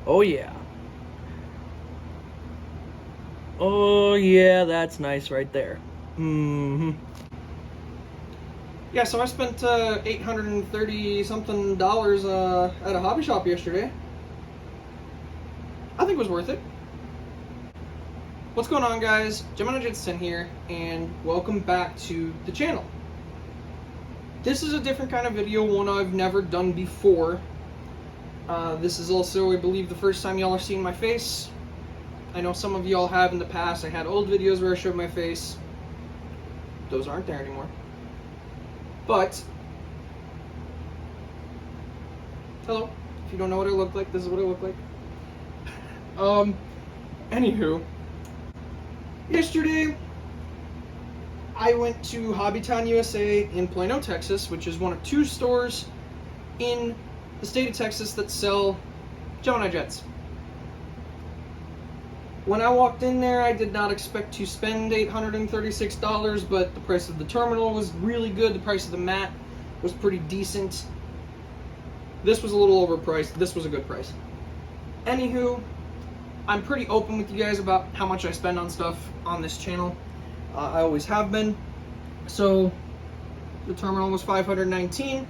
Oh yeah. Oh yeah, that's nice right there. Mm-hmm. Yeah, so I spent $830 something at a hobby shop yesterday. I think it was worth it. What's going on, guys? Gemini here, and welcome back to the channel. This is a different kind of video, one I've never done before. This is also, I believe, the first time y'all are seeing my face. I know some of y'all have in the past. I had old videos where I showed my face. Those aren't there anymore. But, hello. If you don't know what I look like, this is what I look like. Anywho, yesterday I went to Hobbytown USA in Plano, Texas, which is one of two stores in the state of Texas that sell Gemini jets. When I walked in there, I did not expect to spend $836, but the price of the terminal was really good. The price of the mat was pretty decent. This was a little overpriced. This was a good price. Anywho, I'm pretty open with you guys about how much I spend on stuff on this channel. I always have been. So, the terminal was $519.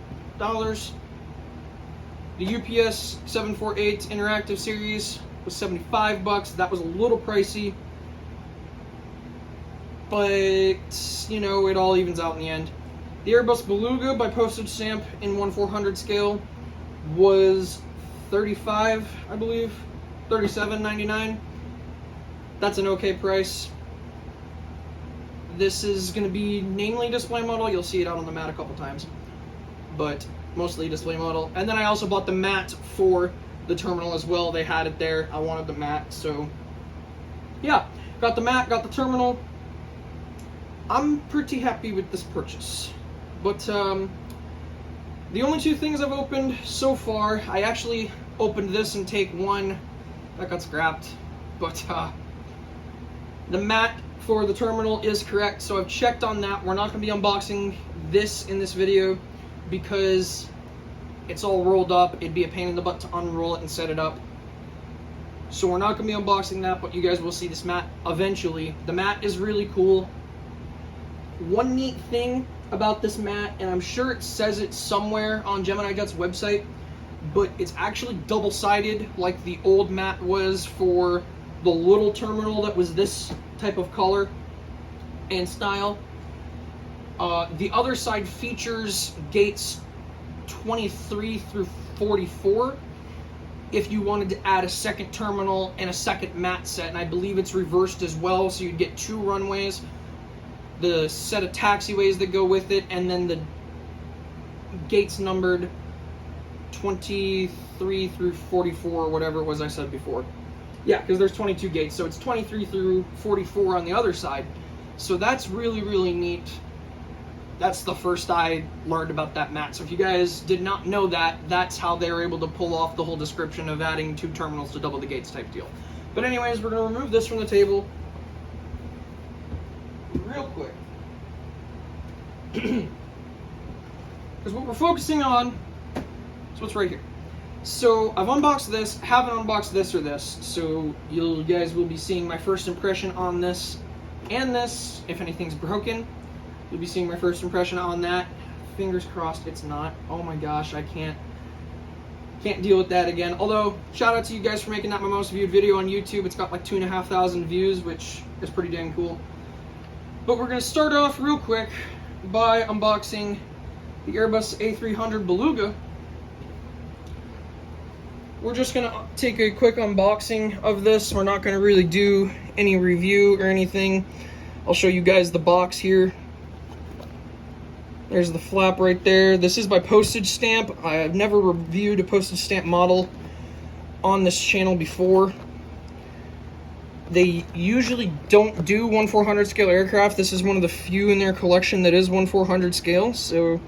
The UPS 748 Interactive Series was $75. That was a little pricey, but you know, it all evens out in the end. The Airbus Beluga by postage stamp in 1/400 scale was $35, I believe, $37.99. That's an okay price. This is going to be mainly display model. You'll see it out on the mat a couple times, but mostly display model. And then I also bought the mat for the terminal as well. They had it there. I wanted the mat, so yeah, got the mat, got the terminal. I'm pretty happy with this purchase. But the only two things I've opened so far, I actually opened this in take one. That got scrapped. But the mat for the terminal is correct, so I've checked on that. We're not going to be unboxing this in this video because it's all rolled up. It'd be a pain in the butt to unroll it and set it up. So we're not going to be unboxing that, but you guys will see this mat eventually. The mat is really cool. One neat thing about this mat, and I'm sure it says it somewhere on Gemini Jet's website, but it's actually double-sided like the old mat was for the little terminal that was this type of color and style. The other side features gates 23 through 44 if you wanted to add a second terminal and a second mat set, and I believe it's reversed as well, so you'd get two runways, the set of taxiways that go with it, and then the gates numbered 23 through 44 or whatever it was I said before. Yeah, because there's 22 gates, so it's 23 through 44 on the other side. So that's really, really neat. That's the first I learned about that mat. So if you guys did not know that, that's how they were able to pull off the whole description of adding two terminals to double the gates type deal. But anyways, we're going to remove this from the table real quick. Because what we're focusing on is what's right here. So I've unboxed this, haven't unboxed this or this, so you guys will be seeing my first impression on this and this. If anything's broken, you'll be seeing my first impression on that. Fingers crossed it's not. Oh my gosh, I can't deal with that again. Although, shout out to you guys for making that my most viewed video on YouTube. It's got like 2,500 views, which is pretty dang cool. But we're going to start off real quick by unboxing the Airbus A300 Beluga. We're just going to take a quick unboxing of this. We're not going to really do any review or anything. I'll show you guys the box here. There's the flap right there. This is by postage stamp. I've never reviewed a postage stamp model on this channel before. They usually don't do 1/400 scale aircraft. This is one of the few in their collection that is 1/400 scale. So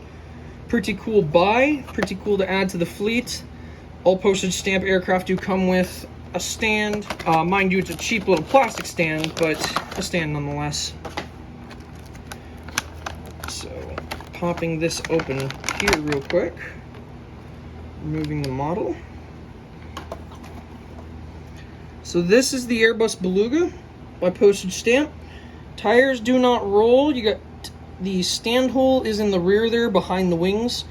pretty cool buy. Pretty cool to add to the fleet. All postage stamp aircraft do come with a stand. Mind you, it's a cheap little plastic stand, but a stand nonetheless. So, popping this open here real quick. Removing the model. So this is the Airbus Beluga by postage stamp. Tires do not roll. You got the stand hole is in the rear there behind the wings.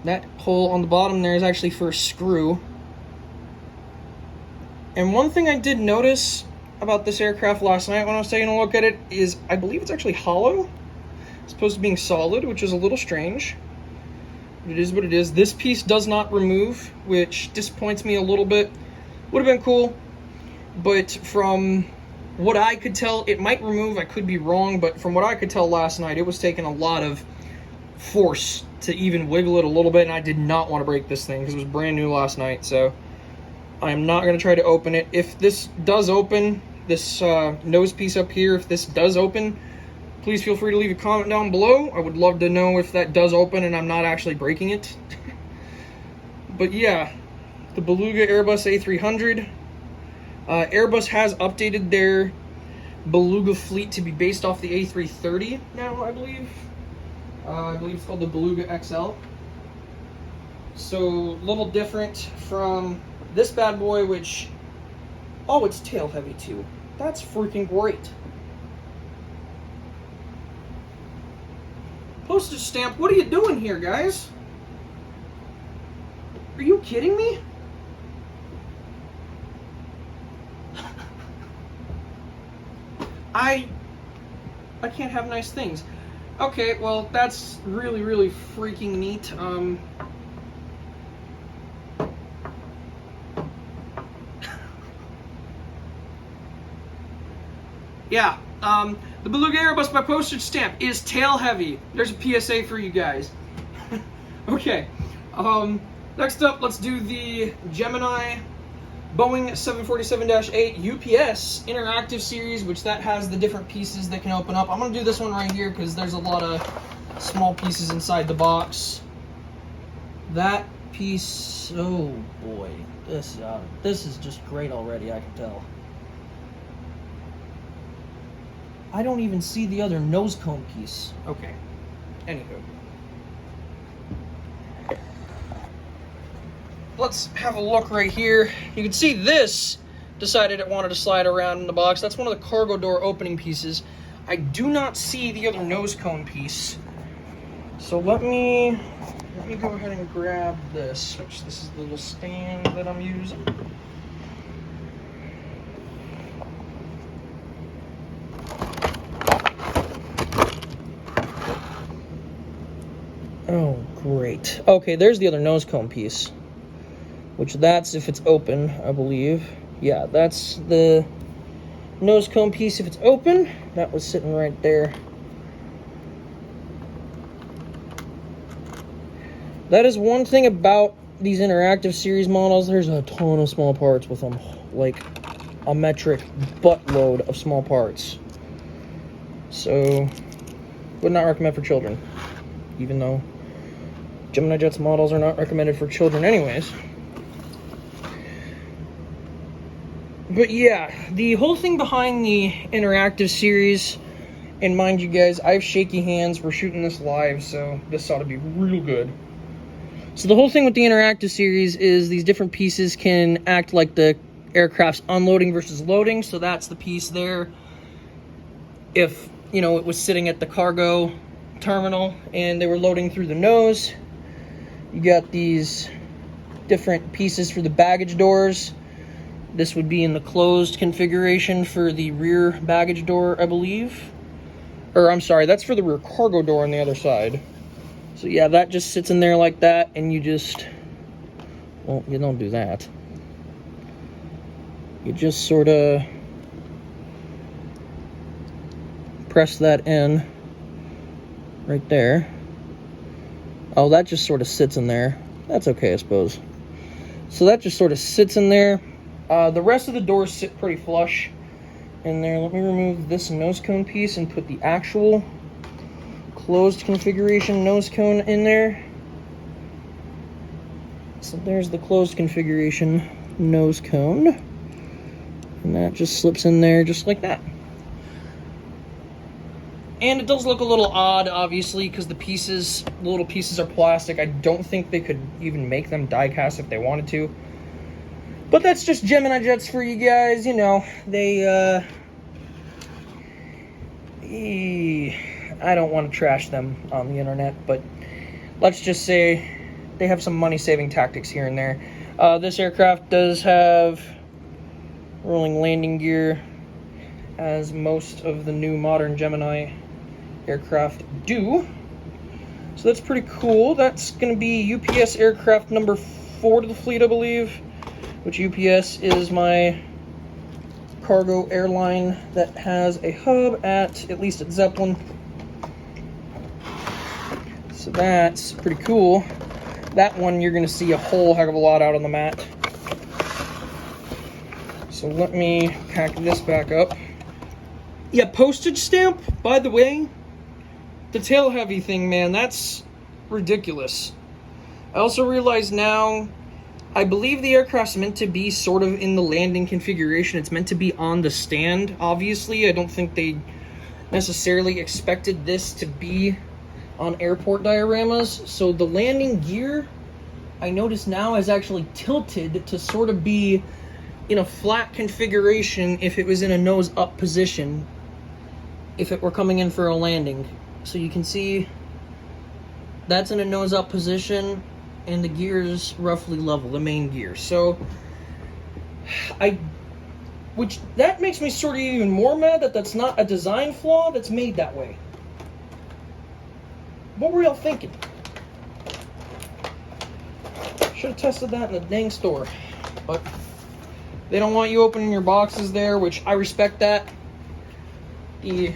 That hole on the bottom there is actually for a screw. And one thing I did notice about this aircraft last night when I was taking a look at it is I believe it's actually hollow. It's opposed to being solid, which is a little strange. But it is what it is. This piece does not remove, which disappoints me a little bit. Would have been cool, but from what I could tell, it might remove. I could be wrong, but from what I could tell last night, it was taking a lot of force to even wiggle it a little bit, and I did not want to break this thing because it was brand new last night, so I am not going to try to open it. If this does open, this nose piece up here, if this does open, please feel free to leave a comment down below. I would love to know if that does open and I'm not actually breaking it. But yeah, the Beluga Airbus A300. Airbus has updated their Beluga fleet to be based off the A330 now, I believe. I believe it's called the Beluga XL. So, a little different from this bad boy, which... Oh, it's tail heavy too. That's freaking great. Postage stamp, what are you doing here, guys? Are you kidding me? I can't have nice things. Okay, well, that's really, really freaking neat. Yeah, the Beluga Airbus by postage stamp is tail heavy. There's a PSA for you guys. Okay, next up, let's do the Gemini Boeing 747-8 UPS interactive series, which that has the different pieces that can open up. I'm going to do this one right here because there's a lot of small pieces inside the box. That piece, oh boy, this is just great already, I can tell. I don't even see the other nose cone piece. Okay, anywho. Let's have a look right here. You can see this decided it wanted to slide around in the box. That's one of the cargo door opening pieces. I do not see the other nose cone piece. So let me go ahead and grab this, which this is the little stand that I'm using. Oh, great. Okay, there's the other nose cone piece. Which that's if it's open, I believe. Yeah, that's the nose cone piece if it's open. That was sitting right there. That is one thing about these interactive series models. There's a ton of small parts with them. Like a metric buttload of small parts. So, would not recommend for children. Even though Gemini Jets models are not recommended for children anyways. But yeah, the whole thing behind the interactive series, and mind you guys, I have shaky hands. We're shooting this live, so this ought to be real good. So the whole thing with the interactive series is these different pieces can act like the aircraft's unloading versus loading. So that's the piece there. If, you know, it was sitting at the cargo terminal and they were loading through the nose, you got these different pieces for the baggage doors. This would be in the closed configuration for the rear baggage door, I believe. Or, I'm sorry, that's for the rear cargo door on the other side. So, yeah, that just sits in there like that, and you just... Well, you don't do that. You just sort of press that in right there. Oh, that just sort of sits in there. That's okay, I suppose. So that just sort of sits in there. The rest of the doors sit pretty flush in there. Let me remove this nose cone piece and put the actual closed configuration nose cone in there. So there's the closed configuration nose cone. And that just slips in there just like that. And it does look a little odd, obviously, because the little pieces are plastic. I don't think they could even make them die cast if they wanted to. But that's just Gemini jets for you guys. You know, they, I don't want to trash them on the internet, but let's just say they have some money-saving tactics here and there. This aircraft does have rolling landing gear, as most of the new modern Gemini aircraft do. So that's pretty cool. That's going to be UPS aircraft number 4 to the fleet, I believe, which UPS is my cargo airline that has a hub at least at Zeppelin. So that's pretty cool. That one you're going to see a whole heck of a lot out on the mat. So let me pack this back up. Yeah, postage stamp, by the way, the tail heavy thing, man, that's ridiculous. I also realize now, I believe the aircraft's meant to be sort of in the landing configuration. It's meant to be on the stand, obviously. I don't think they necessarily expected this to be on airport dioramas. So the landing gear, I notice now, is actually tilted to sort of be in a flat configuration if it was in a nose up position, if it were coming in for a landing. So you can see that's in a nose up position and the gear is roughly level, the main gear. So which that makes me sort of even more mad that that's not a design flaw, that's made that way. What were y'all thinking? Should have tested that in the dang store. But they don't want you opening your boxes there, which I respect that. The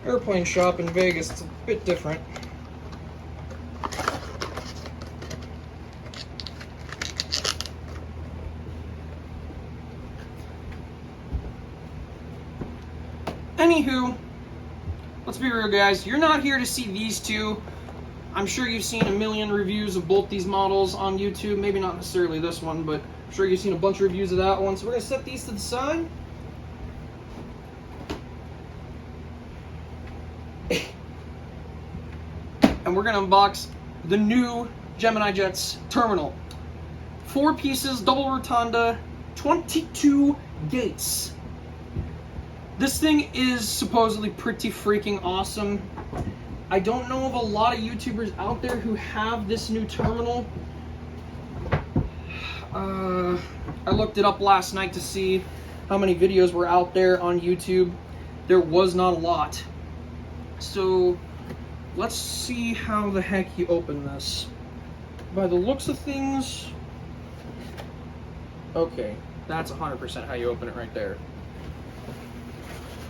airplane shop in Vegas, it's a bit different. Anywho, let's be real, guys. You're not here to see these two. I'm sure you've seen a million reviews of both these models on YouTube. Maybe not necessarily this one, but I'm sure you've seen a bunch of reviews of that one. So we're going to set these to the side. And we're going to unbox the new Gemini Jets terminal. 4 pieces, double rotunda, 22 gates. This thing is supposedly pretty freaking awesome. I don't know of a lot of YouTubers out there who have this new terminal. I looked it up last night to see how many videos were out there on YouTube. There was not a lot. So let's see how the heck you open this. By the looks of things, okay, that's 100% how you open it right there.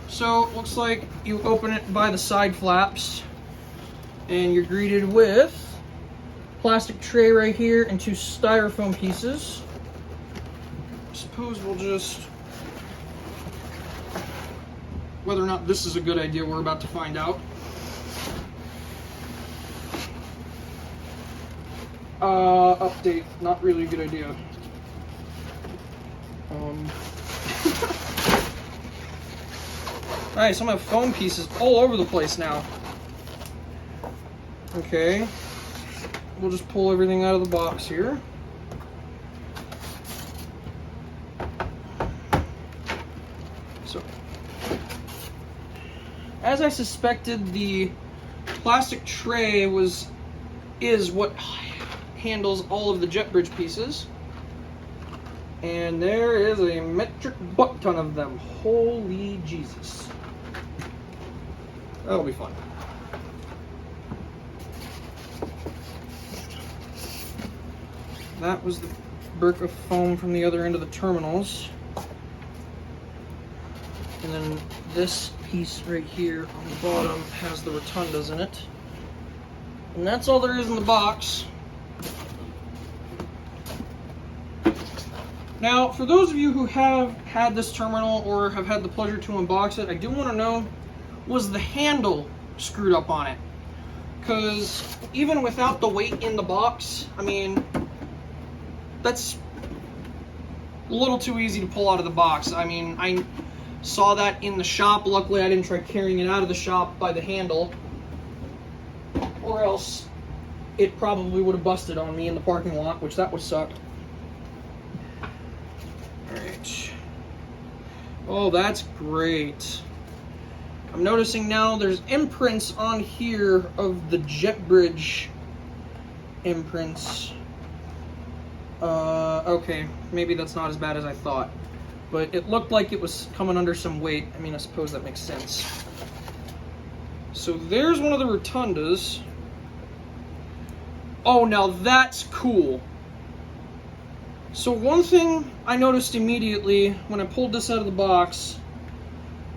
So, looks like you open it by the side flaps, and you're greeted with plastic tray right here and 2 styrofoam pieces. Suppose we'll just, whether or not this is a good idea, we're about to find out. Update, not really a good idea. Alright, so I have foam pieces all over the place now. Okay. We'll just pull everything out of the box here. So, as I suspected, the plastic tray is what handles all of the jet bridge pieces. And there is a metric butt ton of them. Holy Jesus. That'll be fun. That was the brick of foam from the other end of the terminals. And then this piece right here on the bottom has the rotundas in it. And that's all there is in the box. Now, for those of you who have had this terminal or have had the pleasure to unbox it, I do want to know, was the handle screwed up on it? Because even without the weight in the box, I mean, that's a little too easy to pull out of the box. I mean, I saw that in the shop. Luckily, I didn't try carrying it out of the shop by the handle, or else it probably would have busted on me in the parking lot, which that would suck. Oh, that's great. I'm noticing now there's imprints on here of the jet bridge imprints. Okay, maybe that's not as bad as I thought. But it looked like it was coming under some weight. I mean, I suppose that makes sense. So there's one of the rotundas. Oh, now that's cool. So one thing I noticed immediately when I pulled this out of the box,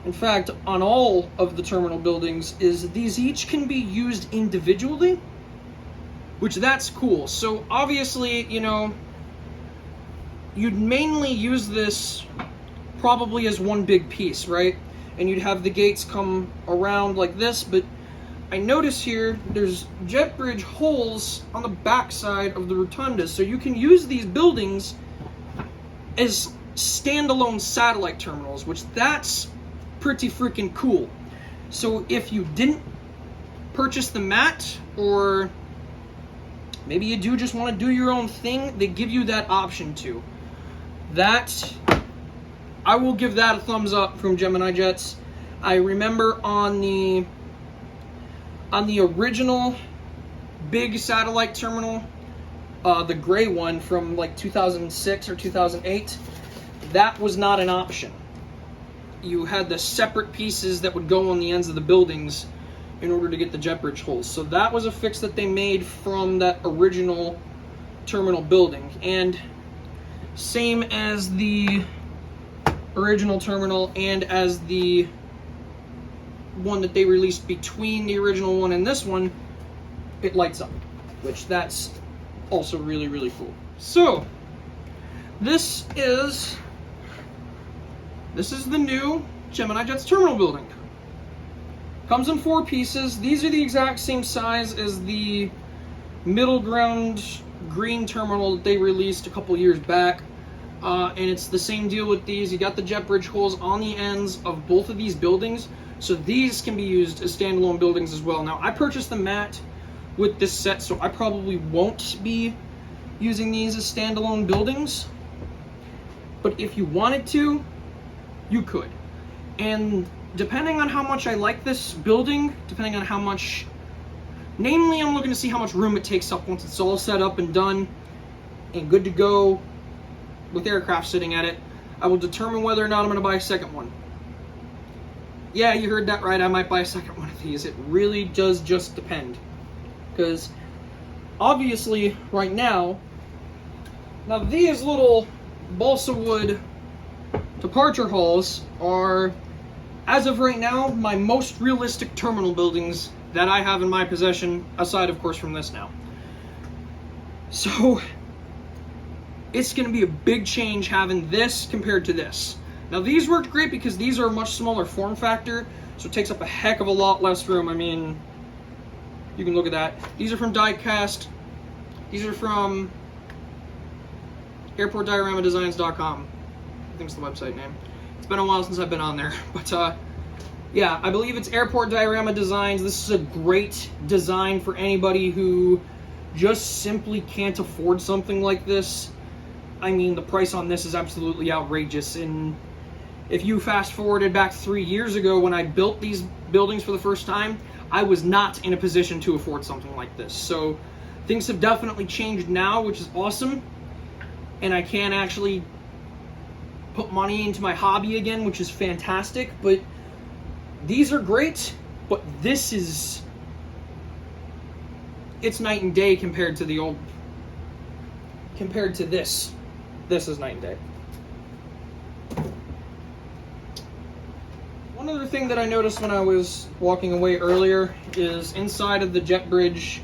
in fact, on all of the terminal buildings, is these each can be used individually, which that's cool. So obviously, you know, you'd mainly use this probably as one big piece, right? And you'd have the gates come around like this, but I notice here there's jet bridge holes on the back side of the rotundas, so you can use these buildings as standalone satellite terminals, which that's pretty freaking cool. So if you didn't purchase the mat, or maybe you do just want to do your own thing, they give you that option too. That, I will give that a thumbs up from Gemini Jets. I remember on the original big satellite terminal, the gray one from like 2006 or 2008, that was not an option. You had the separate pieces that would go on the ends of the buildings in order to get the jet bridge holes. So that was a fix that they made from that original terminal building. And same as the original terminal and as the one that they released between the original one and this one, it lights up, which that's also really, really cool. So this is the new Gemini Jets terminal building. Comes in 4 pieces. These are the exact same size as the middle ground green terminal that they released a couple years back. And it's the same deal with these. You got the jet bridge holes on the ends of both of these buildings, so these can be used as standalone buildings as well. Now, I purchased the mat with this set, so I probably won't be using these as standalone buildings. But if you wanted to, you could. And depending on how much I like this building, depending on how much, namely, I'm looking to see how much room it takes up once it's all set up and done and good to go with aircraft sitting at it, I will determine whether or not I'm going to buy a second one. Yeah, you heard that right, I might buy a second one of these. It really does just depend. Because, obviously, right now these little balsa wood departure halls are, as of right now, my most realistic terminal buildings that I have in my possession, aside, of course, from this now. So it's going to be a big change having this compared to this. Now, these worked great because these are a much smaller form factor, so it takes up a heck of a lot less room. I mean, you can look at that. These are from Diecast. These are from airportdioramadesigns.com. I think it's the website name. It's been a while since I've been on there, but yeah, I believe it's Airport Diorama Designs. This is a great design for anybody who just simply can't afford something like this. I mean, the price on this is absolutely outrageous, and if you fast forwarded back 3 years ago when I built these buildings for the first time, I was not in a position to afford something like this. So things have definitely changed now, which is awesome, and I can actually put money into my hobby again, which is fantastic. But these are great, but this is, it's night and day compared to the old, compared to this. This is night and day. One other thing that I noticed when I was walking away earlier is inside of the jet bridge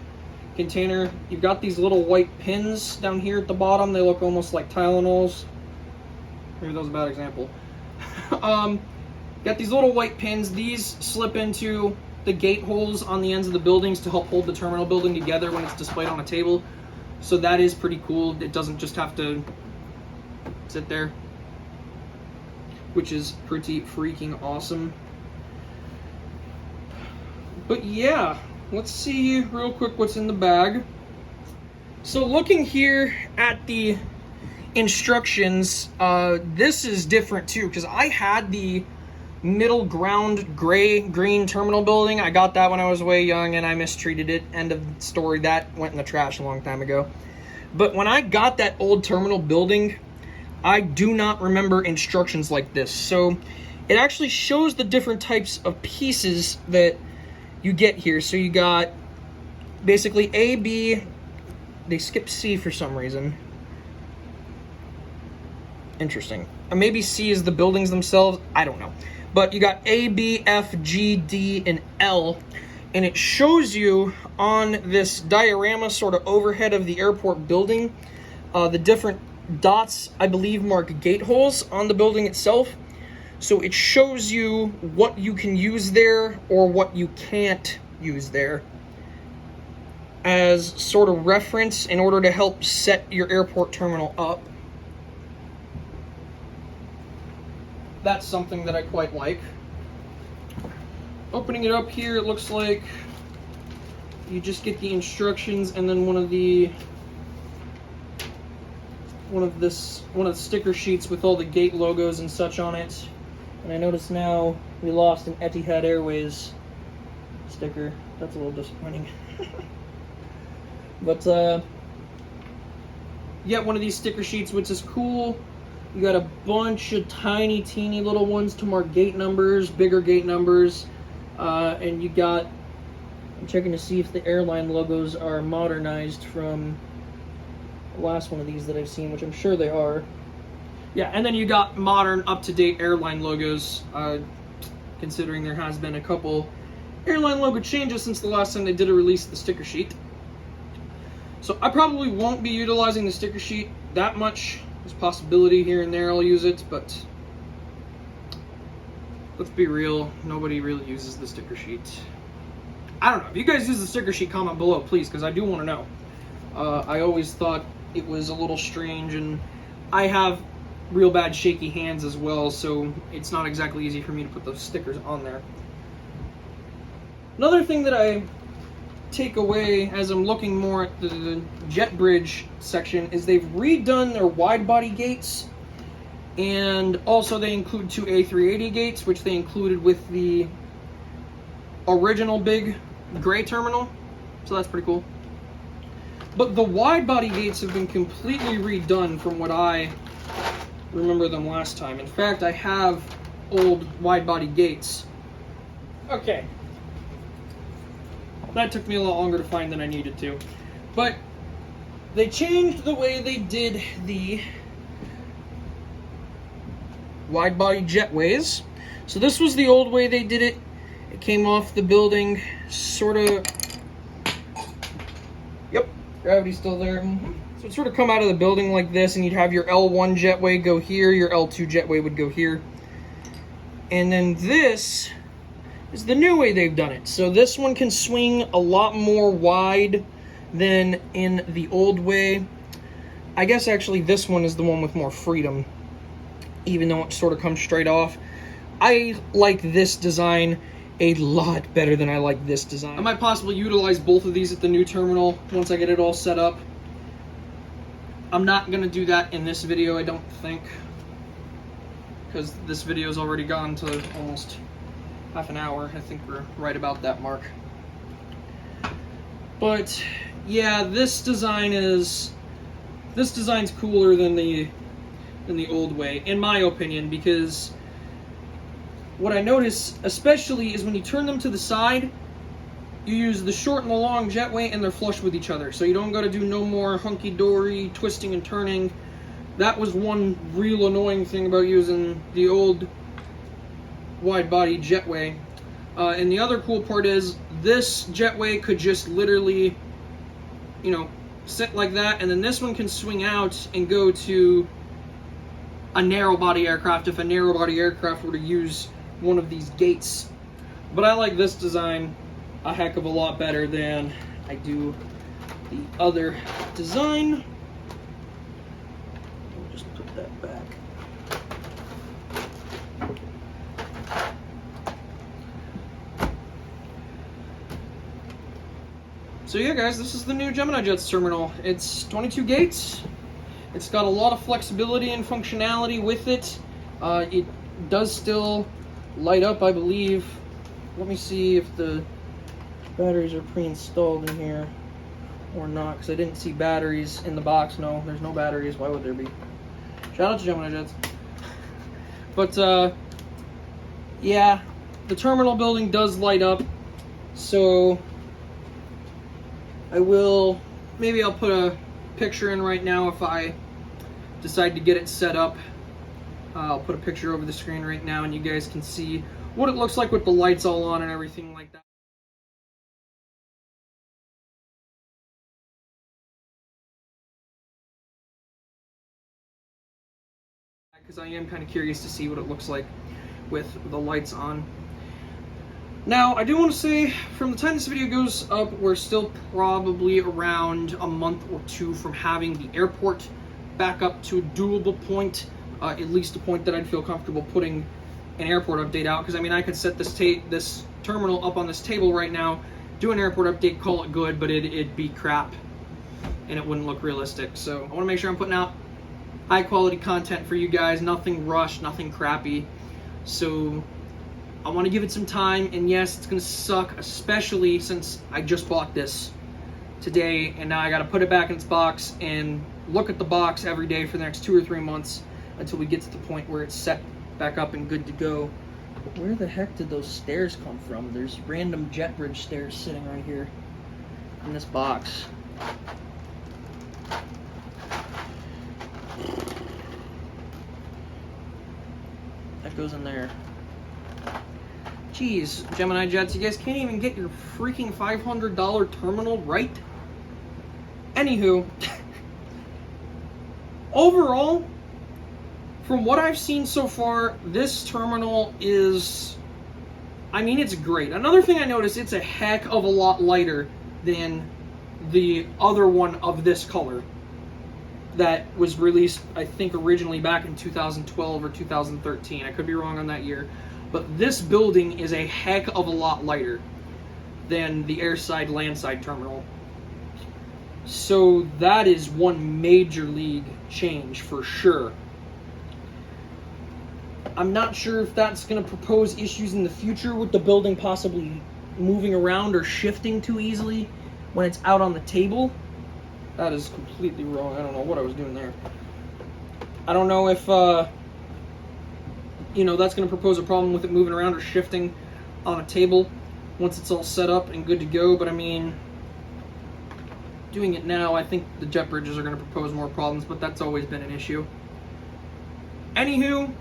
container, you've got these little white pins down here at the bottom. They look almost like Tylenols. Maybe that was a bad example. Got these little white pins. These slip into the gate holes on the ends of the buildings to help hold the terminal building together when it's displayed on a table. So that is pretty cool. It doesn't just have to sit there, which is pretty freaking awesome. But yeah, let's see real quick what's in the bag. So looking here at the instructions, this is different too, because I had the middle ground gray-green terminal building. I got that when I was way young and I mistreated it. End of story. That went in the trash a long time ago. But when I got that old terminal building, I do not remember instructions like this. So it actually shows the different types of pieces that you get here. So you got basically A, B, they skipped C for some reason. Interesting. Maybe C is the buildings themselves. I don't know. But you got A, B, F, G, D, and L. And it shows you on this diorama sort of overhead of the airport building, the different dots, I believe, mark gate holes on the building itself. So it shows you what you can use there or what you can't use there as sort of reference in order to help set your airport terminal up. That's something that I quite like. Opening it up here, it looks like you just get the instructions and then one of the sticker sheets with all the gate logos and such on it. And I notice now we lost an Etihad Airways sticker. That's a little disappointing. But yeah, one of these sticker sheets, which is cool. You got a bunch of tiny, teeny little ones to mark gate numbers, bigger gate numbers. And you got, I'm checking to see if the airline logos are modernized from the last one of these that I've seen, which I'm sure they are. Yeah, and then you got modern, up-to-date airline logos, considering there has been a couple airline logo changes since the last time they did a release of the sticker sheet. So I probably won't be utilizing the sticker sheet that much. There's a possibility here and there I'll use it, but let's be real, nobody really uses the sticker sheet. I don't know. If you guys use the sticker sheet, comment below, please, because I do want to know. I always thought it was a little strange, and I have real bad shaky hands as well, so it's not exactly easy for me to put those stickers on there. Another thing that I take away as I'm looking more at the jet bridge section is they've redone their wide body gates, and also they include two A380 gates, which they included with the original big gray terminal, so that's pretty cool. But the wide body gates have been completely redone from what I remember them last time. In fact, I have old wide body gates. Okay. That took me a lot longer to find than I needed to. But they changed the way they did the wide body jetways. So this was the old way they did it. It came off the building, sort of. Yep, gravity's still there. So it sort of come out of the building like this, and you'd have your L1 jetway go here, your L2 jetway would go here. And then this is the new way they've done it. So this one can swing a lot more wide than in the old way. I guess actually this one is the one with more freedom, even though it sort of comes straight off. I like this design a lot better than I like this design. I might possibly utilize both of these at the new terminal once I get it all set up. I'm not going to do that in this video, I don't think, because this video is already gone to almost half an hour. I think we're right about that mark. But yeah, this design's cooler than the old way, in my opinion, because what I notice especially is when you turn them to the side, you use the short and the long jetway and they're flush with each other, so you don't got to do no more hunky-dory twisting and turning. That was one real annoying thing about using the old wide-body jetway. And the other cool part is this jetway could just literally, you know, sit like that, and then this one can swing out and go to a narrow-body aircraft if a narrow-body aircraft were to use one of these gates. But I like this design a heck of a lot better than I do the other design. I'll just put that back. So yeah, guys, this is the new Gemini Jets terminal. It's 22 gates. It's got a lot of flexibility and functionality with it. It does still light up, I believe. Let me see if the batteries are pre-installed in here or not, because I didn't see batteries in the box. No, there's no batteries. Why would there be? Shout out to Gemini Jets. But, yeah, the terminal building does light up, so maybe I'll put a picture in right now if I decide to get it set up. I'll put a picture over the screen right now and you guys can see what it looks like with the lights all on and everything like that. Because I am kind of curious to see what it looks like with the lights on. Now, I do want to say, from the time this video goes up, we're still probably around a month or two from having the airport back up to a doable point, at least a point that I'd feel comfortable putting an airport update out. Because I mean, I could set this terminal up on this table right now, do an airport update, call it good, but it'd be crap, and it wouldn't look realistic. So I want to make sure I'm putting out high quality content for you guys, nothing rushed, nothing crappy. So I want to give it some time, and yes, it's going to suck, especially since I just bought this today, and now I got to put it back in its box and look at the box every day for the next 2 or 3 months until we get to the point where it's set back up and good to go. But where the heck did those stairs come from? There's random jet bridge stairs sitting right here in this box. That goes in there. Jeez, Gemini Jets, you guys can't even get your freaking $500 terminal right? Anywho, overall, from what I've seen so far, this terminal is, I mean, it's great. Another thing I noticed, it's a heck of a lot lighter than the other one of this color that was released, I think, originally back in 2012 or 2013. I could be wrong on that year. But this building is a heck of a lot lighter than the airside landside terminal. So that is one major league change for sure. I'm not sure if that's going to propose issues in the future with the building possibly moving around or shifting too easily when it's out on the table. That is completely wrong. I don't know what I was doing there. I don't know if that's going to propose a problem with it moving around or shifting on a table once it's all set up and good to go. But I mean, doing it now, I think the jet bridges are going to propose more problems, but that's always been an issue. Anywho,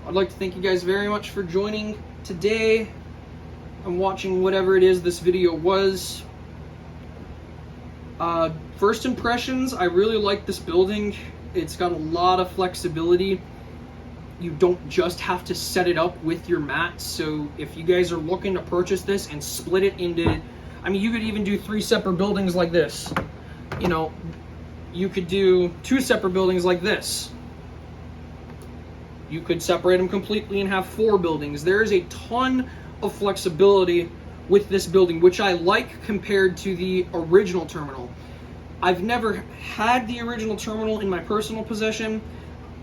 I'd like to thank you guys very much for joining today and watching whatever it is this video was. First impressions, I really like this building. It's got a lot of flexibility. You don't just have to set it up with your mat. So if you guys are looking to purchase this and split it into, I mean, you could even do 3 separate buildings like this. You know, you could do 2 separate buildings like this. You could separate them completely and have 4 buildings. There is a ton of flexibility with this building, which I like compared to the original terminal. I've never had the original terminal in my personal possession.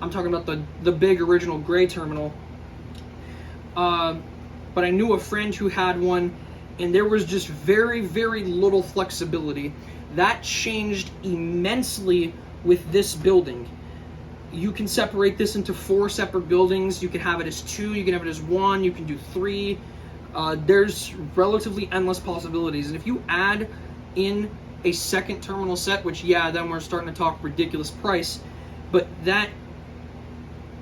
I'm talking about the big original gray terminal. But I knew a friend who had one, and there was just very, very little flexibility. That changed immensely with this building. You can separate this into 4 separate buildings. You can have it as 2, you can have it as 1, you can do 3. There's relatively endless possibilities. And if you add in a second terminal set, which, yeah, then we're starting to talk ridiculous price, but that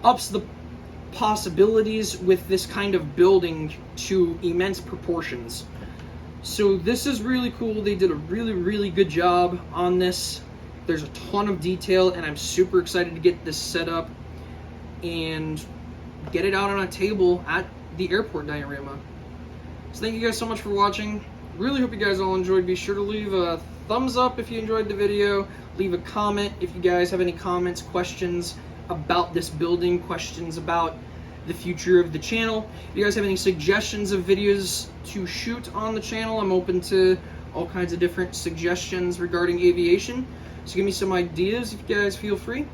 ups the possibilities with this kind of building to immense proportions. So this is really cool. They did a really, really good job on this. There's a ton of detail, and I'm super excited to get this set up and get it out on a table at the airport diorama. So thank you guys so much for watching. Really hope you guys all enjoyed. Be sure to leave a thumbs up if you enjoyed the video. Leave a comment if you guys have any comments, questions about this building, questions about the future of the channel. If you guys have any suggestions of videos to shoot on the channel, I'm open to all kinds of different suggestions regarding aviation. So give me some ideas if you guys feel free.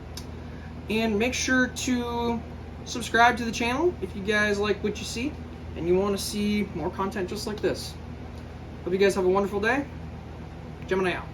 And make sure to subscribe to the channel if you guys like what you see and you want to see more content just like this. Hope you guys have a wonderful day. Gemini out.